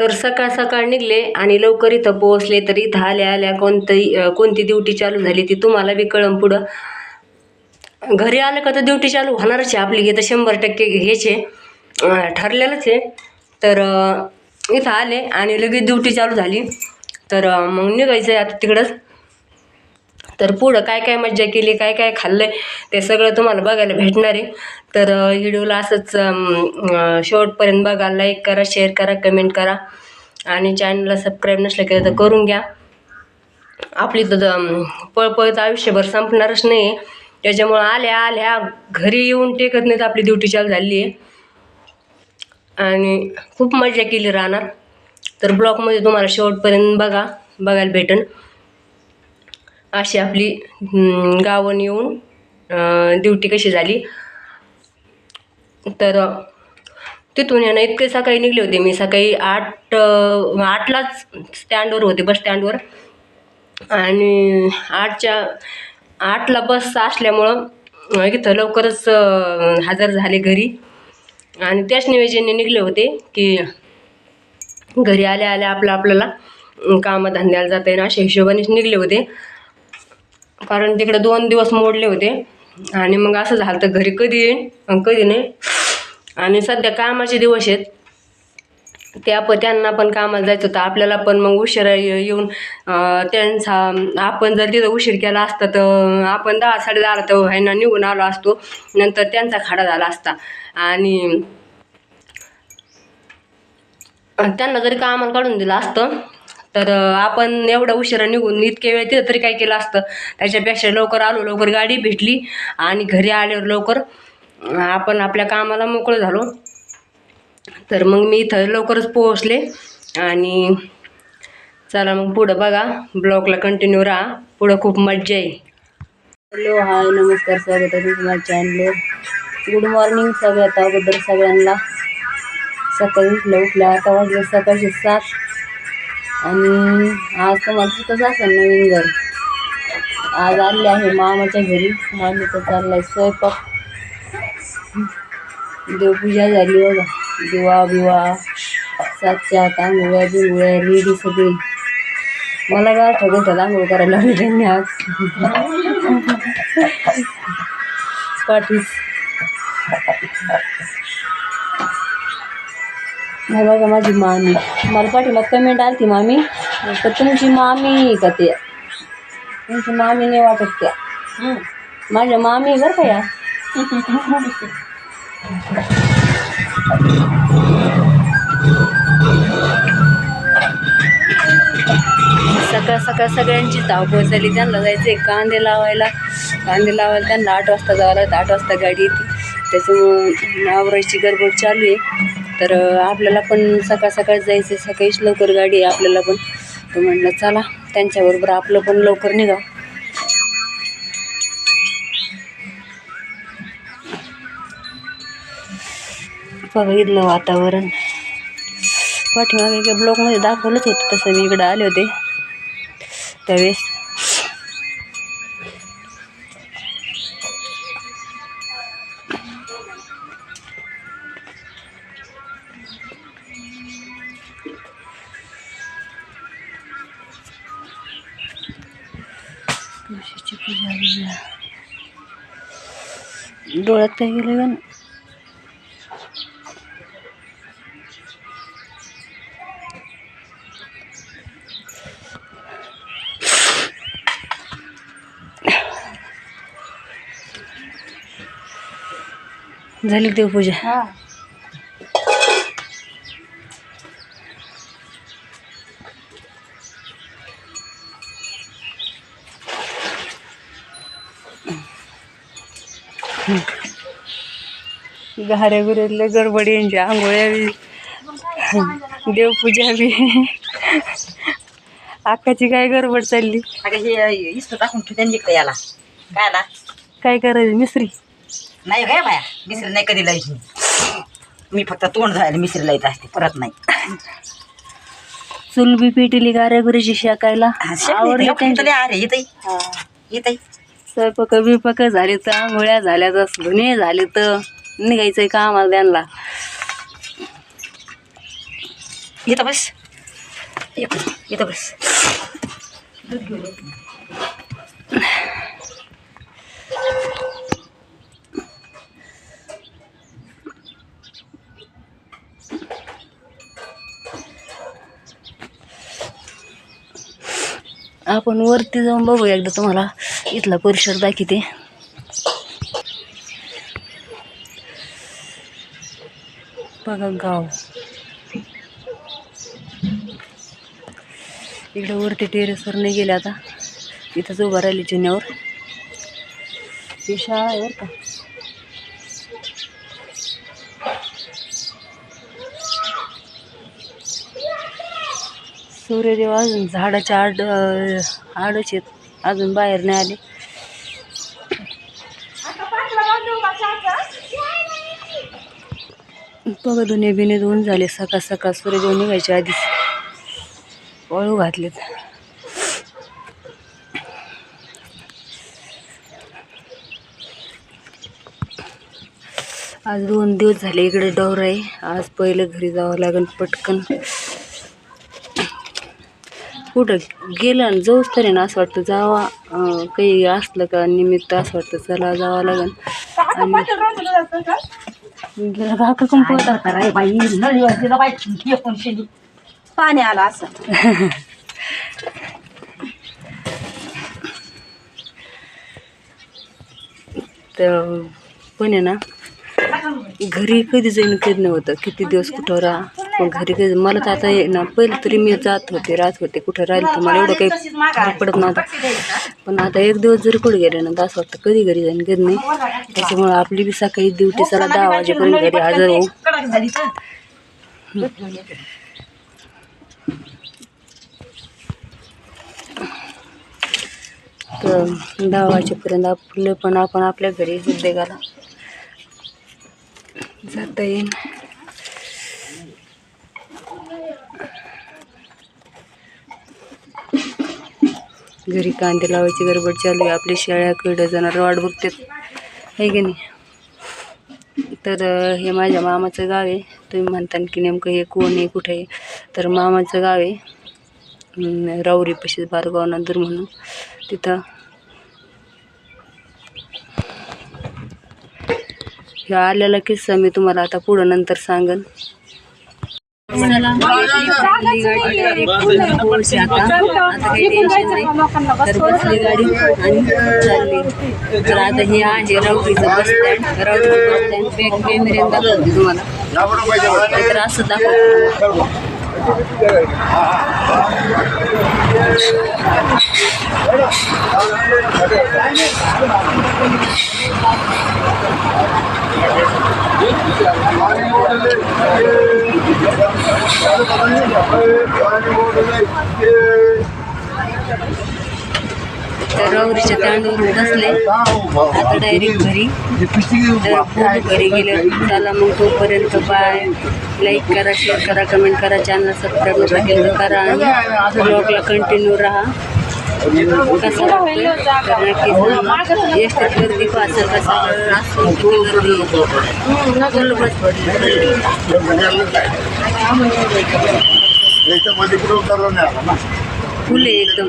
तर सकाळ सकाळ निघले आणि लवकर इथं पोहोचले. तर इथं आल्या आल्या कोणती ड्युटी चालू झाली ती तुम्हाला बी कळम पुढं. घरी आलं का तर ड्युटी चालू होणारच आहे आपली, हे तर 100% हेच आहे, ठरलेलंच आहे. तर इथं आले आणि लगेच ड्युटी चालू झाली. तर मग निघायचं आहे आता तिकडंच. तर पुढं काय काय मज्जा केली, काय काय खाल्लं ते सगळं तुम्हाला बघायला भेटणार आहे. तर व्हिडिओला असंच शेवटपर्यंत बघा. लाईक करा, शेअर करा, कमेंट करा आणि चॅनलला सबस्क्राईब नसलं केलं तर करून घ्या. आपली तर पळपळत आयुष्यभर संपणारच नाही. त्याच्यामुळं आल्या आल्या घरी येऊन टेकत नाहीत, आपली ड्युटी चालू झाली आहे आणि खूप मजा केली राहणार. तर ब्लॉगमध्ये तुम्हाला शेवटपर्यंत बघायला भेटेल अशी आपली गावाने येऊन ड्युटी कशी झाली. तर तिथून ना इतके सकाळी निघले होते मी. सकाळी 8लाच स्टँडवर होते, बस स्टँडवर. आणि 8ला बस असल्यामुळं इथं लवकरच हजर झाले घरी. आणि त्याच नियोजनाने निघले होते की घरी आल्या आल्या आपल्याला कामधंद्याला जाता येईल अशा हिशोबानेच निघले होते. कारण तिकडे 2 दिवस मोडले होते आणि मग असं झालं तर घरी कधी येईन कधी नाही. आणि सध्या कामाचे दिवस आहेत, त्यांना पण कामाला जायचं होतं, आपल्याला पण. मग उशिरा येऊन त्यांचा आपण जर तिथं उशीर केला असता तर आपण 10 10:30 तर ह्यांना निघून आलो असतो. नंतर त्यांचा खाडा झाला असता आणि त्यांना जरी कामाला काढून दिलं असतं तर आपण एवढा उशिरा निघून इतके वेळ तिथं तरी काय केलं असतं. त्याच्यापेक्षा लवकर आलो, लवकर गाडी भेटली आणि घरी आल्यावर लवकर आपण आपल्या कामाला मोकळं झालो. तर मग मी इथं लवकरच पोहोचले आणि चला मग पुढं बघा, ब्लॉगला कंटिन्यू राहा, पुढं खूप मज्जा आहे. हॅलो, हाय, नमस्कार, स्वागत आहे तुमचं माझ्या चॅनलवर. गुड मॉर्निंग सगळ्यात अगोदर सगळ्यांना. सकाळी उठल्या आता वाजले सकाळचे 7 आणि आज तर मला तिथंच असेल नवीन घर. आज आले आहे मामाच्या घरी. मामीचं चाललाय स्वयंपाक, देवपूजा झाली बघा, दिवा बिवा, 7च्या आंघोळ्या बिंगोळ्या रेडी सगळी. मला काय आठवतं आंघोळ करायला लावली त्यांनी आज पाठीस. नाही बघा माझी मामी, मला पाठीला कमेंट आली ती मामी, तर तुमची मामी का ते? तुमची मामी नाही वाटत त्या, माझ्या मामी बरं का या. सकाळ सकाळ सगळ्यांची धावपळ झाली. त्यांना जायचं कांदे लावायला त्यांना 8 वाजता जावं लागतं. 8 वाजता गाडी येते, त्याच्यामुळं आवरायची गडबड चालू आहे. तर आपल्याला पण सकाळ सकाळ जायचं, सकाळीच लवकर गाडी आहे आपल्याला पण. तर म्हणलं चला त्यांच्याबरोबर आपलं पण लवकर निघा. बघा इथलं वातावरण. पाठीमागे एका ब्लॉकमध्ये दाखवलंच होतं तसं, मी इकडं आले होते त्यावेळेस. डोळ्यात काय गेलं का? झाली देवपूजा. घाऱ्या गुऱ्यातल्या गडबडी यांच्या, आंघोळ्या बी, देवपूजा बी. अक्काची काय गडबड चालली? काय करायचं? मिसरी नाही काय बाया, मिसरी नाही कधी लायची मी, फक्त तोंड झालं मिसरी लायचं असते, परत नाही. चूल बी पेटली गाऱ्या गुऱ्याची शेकायला. स्वयंपाक बिपाक झाले तर, आंघोळ्या झाल्या तर, धुणे झाले तर निघायचंय कामाला त्यांना. इथं बस, इथं बस. दूध घेऊन ये. आपण वरती जाऊन बघू एकदा, तुम्हाला इथला परिसर दाखवते. बघा गाव. इकडे वरती टेरेसवर नाही गेले आता, इथंच उभं राहिली जिन्यावर. ही शाळा आहे बरं का. सूर्यदेव अजून झाडाच्या आडच आहेत, अजून बाहेर नाही आले. बघा दोन्ही बिने धुवून झाले. सकाळ सकाळ सूर्यदेव निघायच्या आधीच वाळू घातलेत. आज 2 दिवस झाले इकडे डोर आहे. आज पहिलं घरी जावं लागेल पटकन. कुठं गेलं आणि जाऊच तरी ना असं वाटतं जावा, काही असलं का निमित्त असं वाटतं चला जावं लागेल. आणि गेला काका कंपवत आता रे बाई, नळीवर दिलं बाई, एकूण शेणी पाणी आलं असं. तर पण आहे ना, घरी कधी जाईन कधी नव्हतं, किती दिवस कुठं राहा. पण घरी कधी मला तर आता ना, पहिलं तरी मी राहत होते कुठं राहिले तर मला एवढं काही फरक पडत नव्हता. पण आता 1 दिवस जरी कुठे गेले ना तर असं वाटतं कधी घरी जाईन कधी नाही. त्याच्यामुळं आपली बी सकाळी ड्युटी चला 10 वाजेपर्यंत घरी हजर होऊ. तर 10 वाजेपर्यंत आपण आपल्या घरी उद्योगाला जाता येईल. घरी कांदे लावायची गडबड चालू आहे. आपली शेळ्याकडं जनावर वाट बघतात आहे की नाही. तर हे माझ्या मामाचं गाव आहे. तुम्ही म्हणता की नेमकं हे कोण आहे कुठे आहे, तर मामाचं गाव आहे राऊरी पशी बारगाव नंतर म्हणून. तिथं ह्या आलेला किस्सा मी तुम्हाला आता पुढं नंतर सांगन. आता काही टेन्शन नाही. तर बसली गाडी आणि चालली. तर आता हे आहे राऊरीचं बस स्टँड. राऊरीचं बस स्टँड बॅक कॅमेऱ्यात दाखवते तुम्हाला. तर असं दाखवतो. तर राऊरीच्या तांडूवर बसले. आता डायरेक्ट घरी. तर पूर्ण घरी गेले. चला मग तोपर्यंत बाय. लाईक करा, शेअर करा, कमेंट करा, चॅनल सबस्क्राईब नका केलं करा आणि ब्लॉगला कंटिन्यू राहा. कसं वाटतं तर नक्की एसटीत गर्दी असेल कसा असं गर्दी फुल बस फुले एकदम.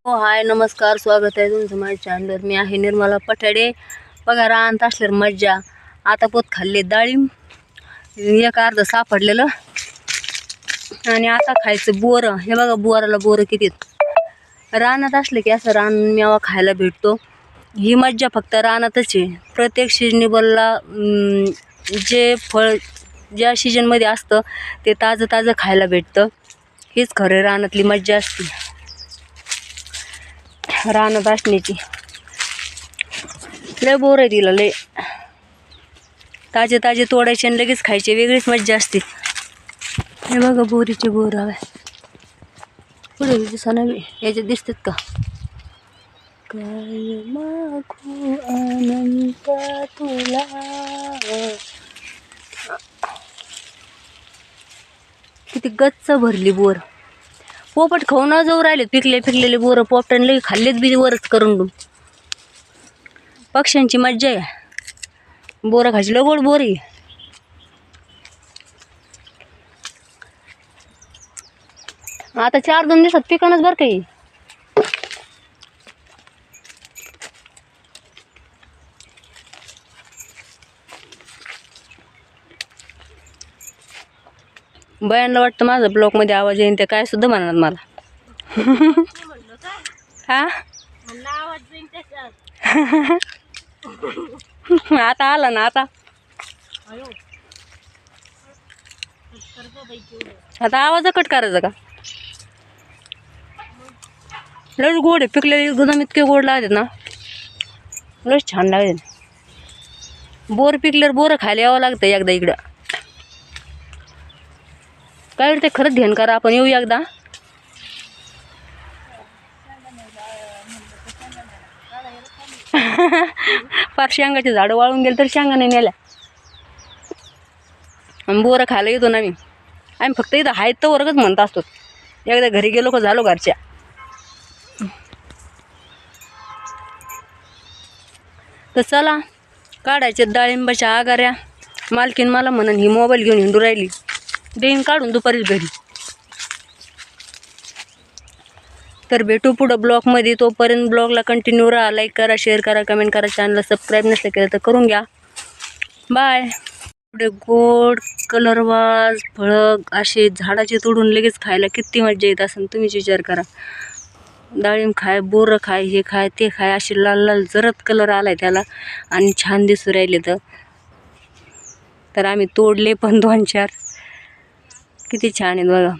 हो हाय नमस्कार, स्वागत आहे तुमचं माझ्या चॅनलवर. मी आहे निर्मला पठाडे. बघा राहत असल्यावर मज्जा. आता पोत खाल्ले डाळिंब, एक अर्ध सापडलेलं. आणि आता खायचं बोरं. हे बघा बोराला बोरं किती. रानात असले की असं रान मेवा खायला भेटतो. ही मज्जा फक्त रानातच आहे. प्रत्येक सिजनेबलला जे फळ ज्या सीजनमध्ये असतं ते ताजं ताजं खायला भेटतं. हीच खरं रानातली मज्जा असते, रानात असण्याची. लय बोर आहे तिला, लय ताजे ताजे तोडायचे आणि लगेच खायचे, वेगळीच मज्जा असते. हे बघा बोरीचे बोर हवे पुढे दिसना बी. याच्यात दिसतात का काय मागू अनंत तुला. किती गच्च भरली बोर. पोपट खाऊन जाऊ राहिले. पिकलेले बोर पोपटाने लगे खाल्लेत बी वरच करून. पक्ष्यांची मज्जा आहे. बोरं खायची लय गोड बोर आहे. आता 4-2 दिवसात पिकानच बरं काही. बयानला वाटतं माझा ब्लॉकमध्ये आवाज येईन ते काय सुद्धा म्हणणार मला. हा आता आला ना आता आता आवाज कट करायचा का. लस गोड आहे पिकलेले एकदम इतके गोड लागतात ना लस छान लागते. बोर पिकल्यावर बोरं खायला यावं लागतं एकदा इकडं. काय ते खरंच ध्यान करा आपण येऊ एकदा. फार शेंगाचे झाडं वाळून गेले तर शेंगा नाही नेल्या. आणि बोरं खायला येतो ना आम्ही फक्त इथं आहेत तर वर्गच म्हणत असतो. एकदा घरी गेलो का झालो घरच्या. तर चला काढायचे डाळिंबाच्या आगाऱ्या. मालकीन मला म्हणून ही मोबाईल घेऊन हिंडू राहिली. देईन काढून दुपारी घरी. तर भेटू पुढं ब्लॉगमध्ये. तोपर्यंत ब्लॉगला कंटिन्यू राहा. लाईक करा, शेअर करा, कमेंट करा. चॅनलला सबस्क्राईब नसलं केलं तर करून घ्या. बाय. एवढे गोड कलरवाज फळं असे झाडाचे तोडून लगेच खायला किती मजा येत असेल तुम्हीच विचार करा. डाळिंब खाय, बोरं खाय, हे खाय ते खाय असे लाल लाल जरद कलर आलाय त्याला आणि छान दिसू राहिले. तर आम्ही तोडले पण 2-4 किती छान आहेत बघा.